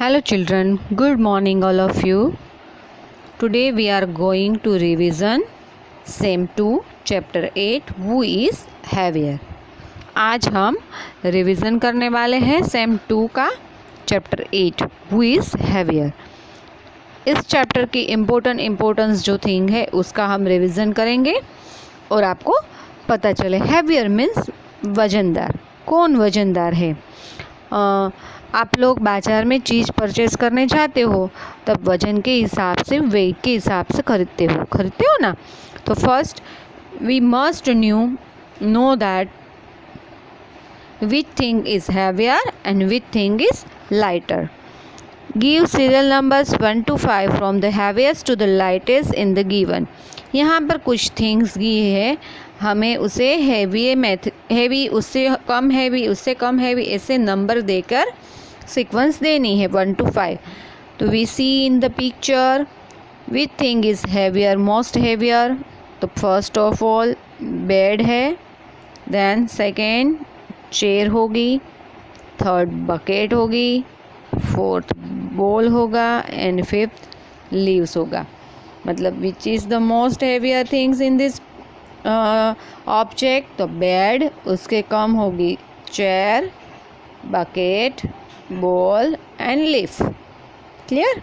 Hello children, good morning all of you. Today we are going to revision Sem 2 Chapter 8 Who is Heavier. आज हम revision करने वाले हैं same 2 का chapter 8 Who is Heavier. इस chapter की importance जो थिंग है उसका हम रिवीजन करेंगे और आपको पता चले हैवियर मीन्स वज़नदार. कौन वज़नदार है? आप लोग बाज़ार में चीज़ परचेज़ करने जाते हो तब वज़न के हिसाब से, वेट के हिसाब से खरीदते हो ना. तो first we must know that which thing is heavier and which thing is lighter. Give serial numbers 1 to 5 from the heaviest to the lightest in the given. यहाँ पर कुछ थिंग्स दी है, हमें उसे हैवी उससे कम हैवी ऐसे नंबर देकर सीक्वेंस देनी है 1 to 5. तो we see in the picture which thing is heavier, most heavier. तो फर्स्ट ऑफ ऑल बेड है, देन सेकेंड चेयर होगी, थर्ड बकेट होगी, फोर्थ बॉल होगा एंड फिफ्थ लीव्स होगा. मतलब which is the most heavier things in this object. तो bed, उसके कम होगी chair, bucket, ball and leaf. Clear?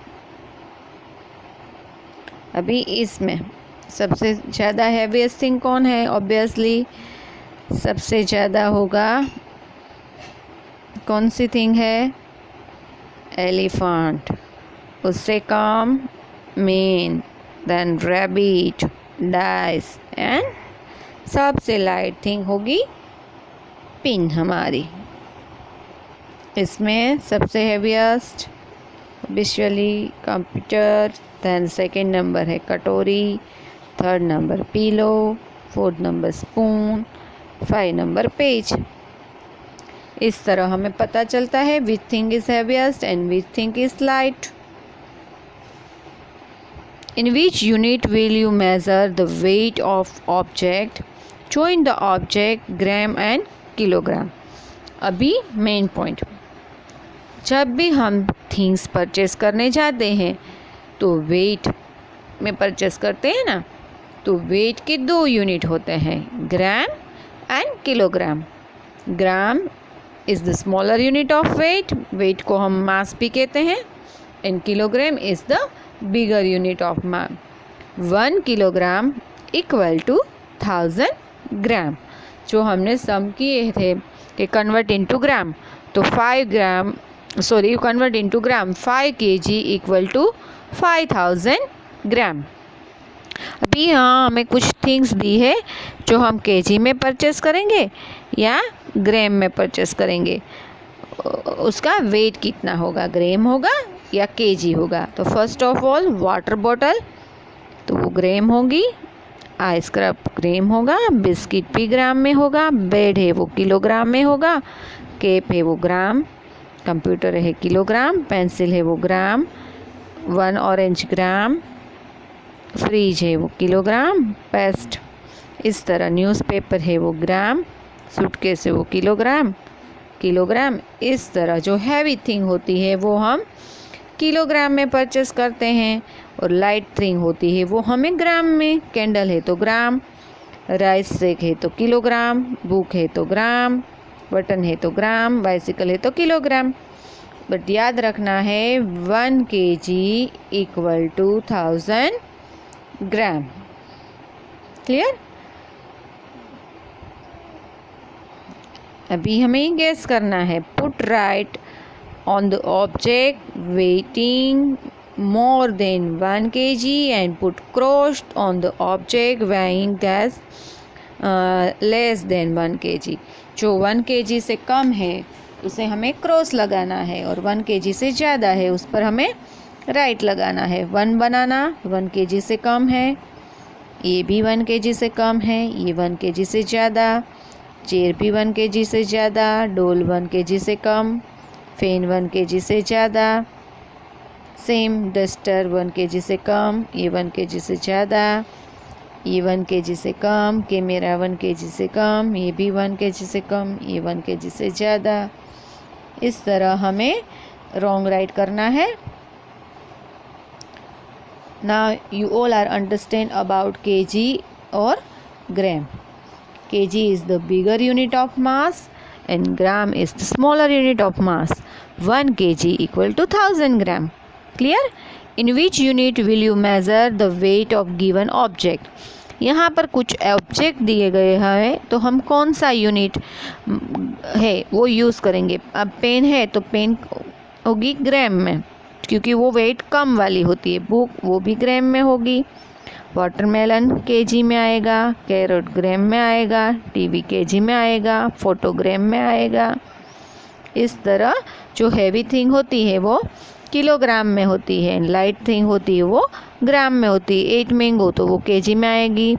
अभी इसमें सबसे ज़्यादा हैवीएस्ट थिंग कौन है? ऑब्वियसली सबसे ज़्यादा होगा कौन सी थिंग है? एलिफेंट. उससे कम men, then rabbit, dice and सबसे लाइट थिंग होगी पिन हमारी. इसमें सबसे heaviest visually computer, then second number है कटोरी, third number pillow, fourth number spoon, 5 number page. इस तरह हमें पता चलता है which thing is heaviest and which thing is light. In which unit will you measure the weight of object? Join the object gram and kilogram. अभी main point, जब भी हम थिंग्स परचेस करने जाते हैं तो वेट में परचेस करते हैं ना, तो वेट के 2 यूनिट होते हैं, gram and kilogram. Gram is the smaller unit of weight, weight को हम मास भी कहते हैं, and kilogram is the bigger unit of mass. 1 kilogram equal to 1000 gram. जो हमने सम किए थे कि कन्वर्ट इनटू ग्राम, तो 5 kg इक्वल टू 5000 ग्राम. अभी यहाँ हमें कुछ थिंग्स दी है जो हम केजी में परचेस करेंगे या ग्राम में परचेस करेंगे. उसका वेट कितना होगा, ग्राम होगा या केजी होगा. तो first of all water bottle, तो वो ग्राम होगी, आइस क्रब ग्राम होगा, बिस्किट भी ग्राम में होगा, बेड है वो किलोग्राम में होगा, केप है वो ग्राम, कंप्यूटर है किलोग्राम, पेंसिल है वो ग्राम, 1 ऑरेंज ग्राम, फ्रिज है वो किलोग्राम, पेस्ट इस तरह, न्यूज़पेपर है वो ग्राम, सूटकेस है वो किलोग्राम. इस तरह जो हैवी थिंग होती है वो हम किलोग्राम में परचेस करते हैं, और लाइट थिंग होती है वो हमें ग्राम में. कैंडल है तो ग्राम, राइस सेक है तो किलोग्राम, बुक है तो ग्राम, बटन है तो ग्राम, बाइसिकल है तो किलोग्राम. बट याद रखना है 1 kg equal to 1000 gram. Clear? अभी हमें गेस करना है. Put right on the object weighing more than 1 kg and put cross on the object weighing less than 1 kg. जो 1 kg से कम है उसे हमें क्रॉस लगाना है, और 1 kg से ज़्यादा है उस पर हमें राइट लगाना है. 1 बनाना, 1 kg से कम है, ये भी 1 kg से कम है, ये 1 kg से ज़्यादा, चेयर भी 1 kg से ज़्यादा, डोल 1 kg से कम, फैन 1 kg से ज़्यादा, सेम डस्टर 1 kg से कम, ये 1 kg से ज़्यादा, ये 1 kg से कम, कैमरा 1 kg से कम, ये भी 1 kg से कम, ये 1 kg से ज़्यादा. इस तरह हमें रॉन्ग राइट करना है। Now you all are understand about kg और ग्राम। kg is the bigger unit of mass and gram is the smaller unit of mass. 1 kg equal to 1000 gram. Clear? In which unit will you measure the weight of given object? यहाँ पर कुछ object दिए गए हैं तो हम कौन सा यूनिट है वो यूज़ करेंगे। अब पेन है तो पेन होगी ग्राम में, क्योंकि वो वेट कम वाली होती है। बुक वो भी ग्राम में होगी। वाटरमेलन kg में आएगा, कैरेट ग्राम में आएगा, टीवी kg में आएगा, फोटो ग्राम में आएगा। इस तरह जो हैवी थिंग होती है वो किलोग्राम में होती है, लाइट थिंग होती है वो ग्राम में होती है। 8 मैंगो तो वो kg में आएगी।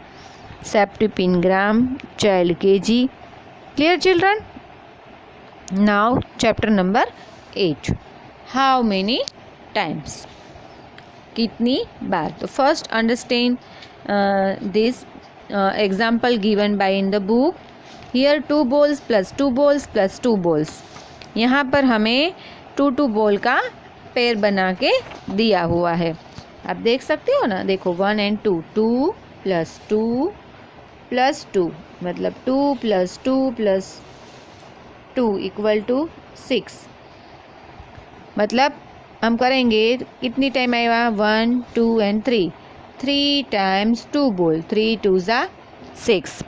Safety pin gram, child kg। Clear children? Now chapter number 8, how many times, कितनी बार। तो first understand this example given by in the book. Here 2 balls plus 2 balls plus 2 balls। यहाँ पर हमें 2 बॉल का पेयर बना के दिया हुआ है। आप देख सकते हो ना, देखो 1 and 2, 2 प्लस 2 प्लस 2, मतलब 2 प्लस 2 प्लस 2 इक्वल टू 6। मतलब हम करेंगे कितनी टाइम आएगा, 1 2 and 3, 3 times 2 ball, 3 2s are 6।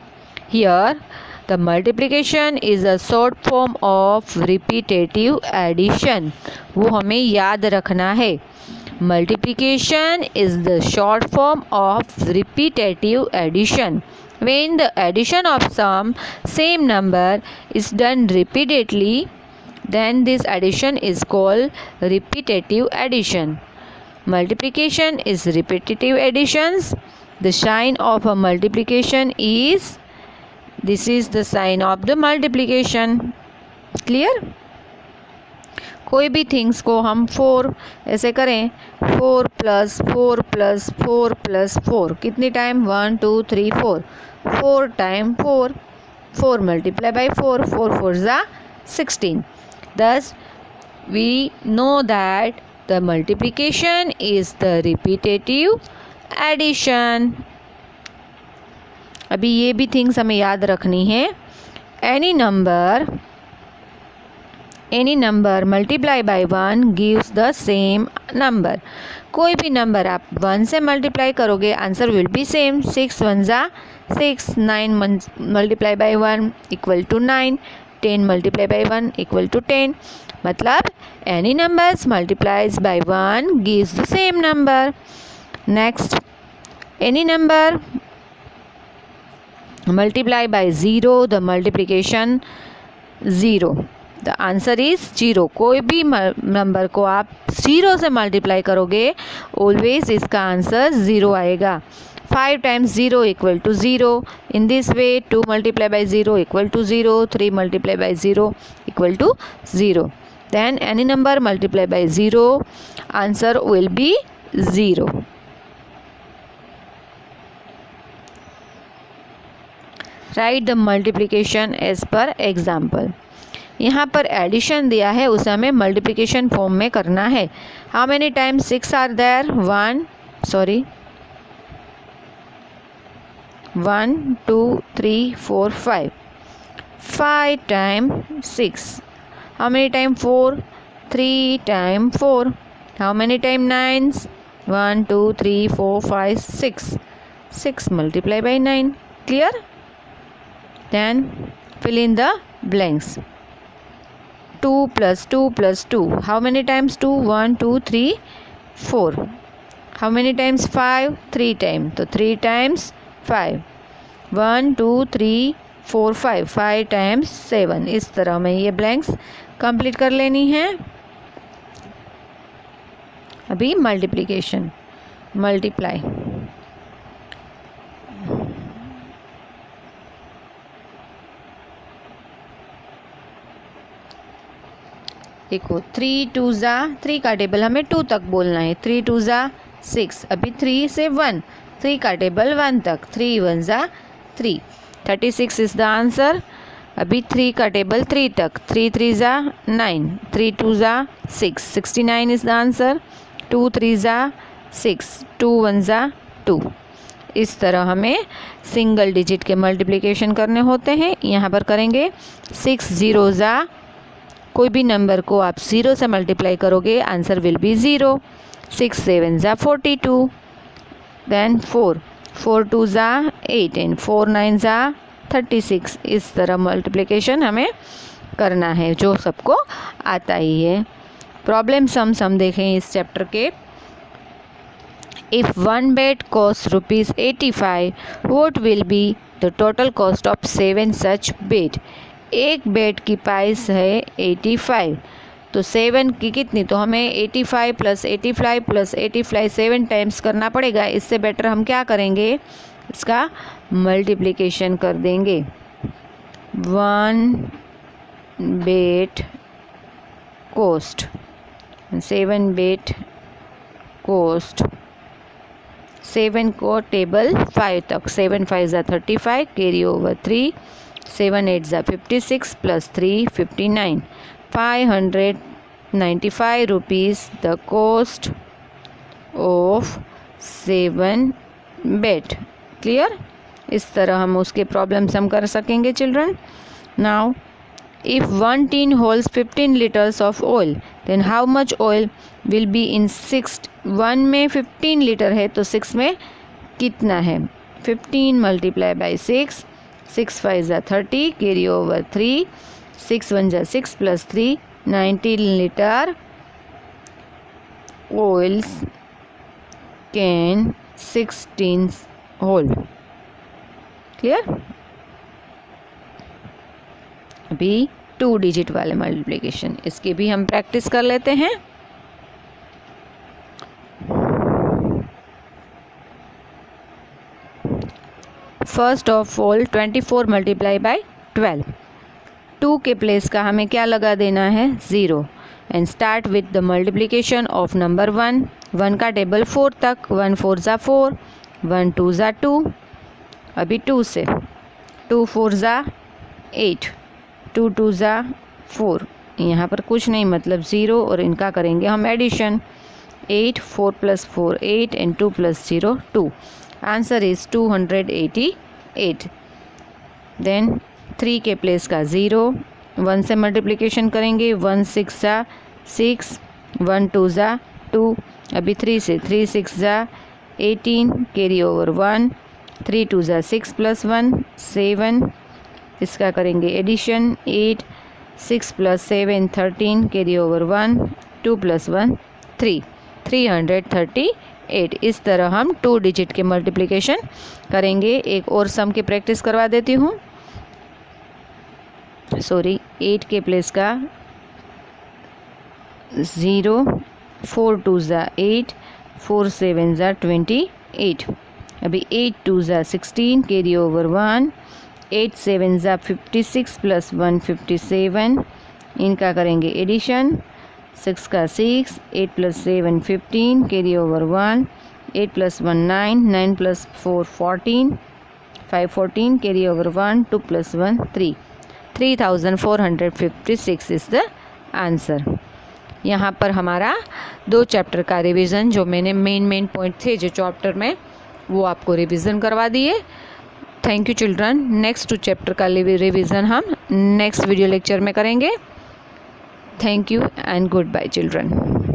Here the multiplication is a short form of repetitive addition। वो हमें याद रखना है। Multiplication is the short form of repetitive addition। When the addition of some same number is done repeatedly, then this addition is called repetitive addition। Multiplication is repetitive additions। The sign of a multiplication is, this is the sign of the multiplication। Clear? कोई भी things को हम 4 ऐसे करें, 4 plus 4 plus 4 plus 4, कितनी time, 1 2 3 4, 4 time 4, 4 multiply by 4, 4 4 ज़ा 16। Thus we know that the multiplication is the repetitive addition। अभी ये भी थिंग्स हमें याद रखनी है। Any number multiply by 1 gives the same number. कोई भी नंबर आप 1 से मल्टीप्लाई करोगे, आंसर विल बी सेम। 6 1 ज़ा 6, 9 multiply by 1 equal to 9, 10 multiply by 1 equal to 10। मतलब any numbers multiplies by 1 gives the same number. Next, any number multiply by 0, the multiplication 0, the answer is 0। कोई भी number को आप 0 से multiply करोगे always इसका answer 0 आएगा। 5 times 0 equal to 0। in this way 2 multiply by 0 equal to 0, 3 multiply by 0 equal to 0। then any number multiply by 0, answer will be 0। Write the multiplication as per example. यहाँ पर addition दिया है, उसे हमें multiplication form में करना है। How many times 6 are there, 1 2 3 4 5, 5 time 6। How many time 4, 3 time 4। How many time 9s, 1 2 3 4 5 6, 6 multiply by 9। Clear? Then fill in the blanks। 2 plus 2 plus 2, how many times 2, 1 2 3 4। how many times 5, 3 times, तो 3 times 5, 1 2 3 4 5, 5 times 7। इस तरह में ये blanks complete कर लेनी है। अभी multiplication, multiply, देखो 3 2 ज़ा 3 का टेबल हमें 2 तक बोलना है। 3 2 ज़ा 6, अभी 3 से 1, 3 का टेबल 1 तक, 3 1 ज़ा 3, 36 इज़ द आंसर। अभी 3 का टेबल 3 तक, 3 3 ज़ा 9, 3 2 ज़ा 6, 69 इज़ द आंसर। 2 3 ज़ा 6, 2 1 ज़ा 2। इस तरह हमें सिंगल डिजिट के मल्टीप्लिकेशन करने होते हैं। यहाँ पर करेंगे 6 0 ज़ा, कोई भी नंबर को आप 0 से मल्टीप्लाई करोगे आंसर विल बी 0। 6 7 ज़ा 42, देन 4 4 2 ज़ा 8 एंड 4 9 ज़ा 36। इस तरह मल्टीप्लिकेशन हमें करना है, जो सबको आता ही है। प्रॉब्लम सम्स हम देखें इस चैप्टर के। If 1 bed cost ₹85, what will be the total cost of 7 such bed. एक बेड की प्राइस है 85, तो 7 की कितनी, तो हमें 85 + 85 + 85 7 टाइम्स करना पड़ेगा। इससे बेटर हम क्या करेंगे, इसका मल्टीप्लिकेशन कर देंगे। 1 बेड कॉस्ट, 7 बेड कॉस्ट, 7 को टेबल 5 तक, 7 5 ज़ा 35, कैरी ओवर 3, 7 8 ज़ा 56 + 3 59, 595 rupees the cost of 7 bed. Clear. इस तरह हम उसके प्रॉब्लम्स हम कर सकेंगे children. Now if 1 tin holds 15 litres of oil, then how much oil will be in 6। 1 में 15 लीटर है तो 6 में कितना है, 15 × 6, 6 5 ज़ा 30, कैरी ओवर 3, 6 1 ज़ा 6 + 3 19 litre oils can 16 hold. Clear. अभी 2 डिजिट वाले मल्टीप्लिकेशन, इसकी भी हम प्रैक्टिस कर लेते हैं। फर्स्ट ऑफ ऑल 24 × 12, 2 के प्लेस का हमें क्या लगा देना है, 0, and start with the multiplication of number 1। 1 का टेबल 4 तक, 1 4 ज़ा 4, 1 2 ज़ा 2, अभी 2 से 2 4 ज़ा 8, 2 2 ज़ा 4, यहाँ पर कुछ नहीं मतलब 0, और इनका करेंगे हम addition. 8 4 + 4 8 and 2 + 0 2, answer is 288। Then 3 के प्लेस का 0, 1 से मल्टीप्लिकेशन करेंगे, 1 6 ज़ा 6, 1 2 ज़ा 2, अभी 3 से 3 6 ज़ा 18, कैरी ओवर 1, 3 2 ज़ा 6 + 1 7, इसका करेंगे एडिशन। 8 6 + 7 13, carry over 1, 2 + 1 3, 338। इस तरह हम 2 डिजिट के मल्टीप्लिकेशन करेंगे। एक और सम की प्रैक्टिस करवा देती हूँ। सॉरी, 8 के प्लेस का 0, 4 2 ज़ा 8, 4 7 ज़ा 28, अभी 8 2 ज़ा 16, कैरी ओवर 1, 8 7 ज़ा 56 + 1 57, इनका करेंगे एडिशन। 6 का 6, 8 + 7 15, carry over 1, 8 + 1 9, 9 + 4 14, 5 14, carry over 1, 2 + 1 3, 3456 is the answer. यहाँ पर हमारा 2 चैप्टर का रिवीजन, जो मैंने मेन पॉइंट थे जो चैप्टर में, वो आपको रिवीजन करवा दिए। Thank you children. Next 2 chapter का रिवीजन हम नेक्स्ट वीडियो लेक्चर में करेंगे। Thank you and good bye children.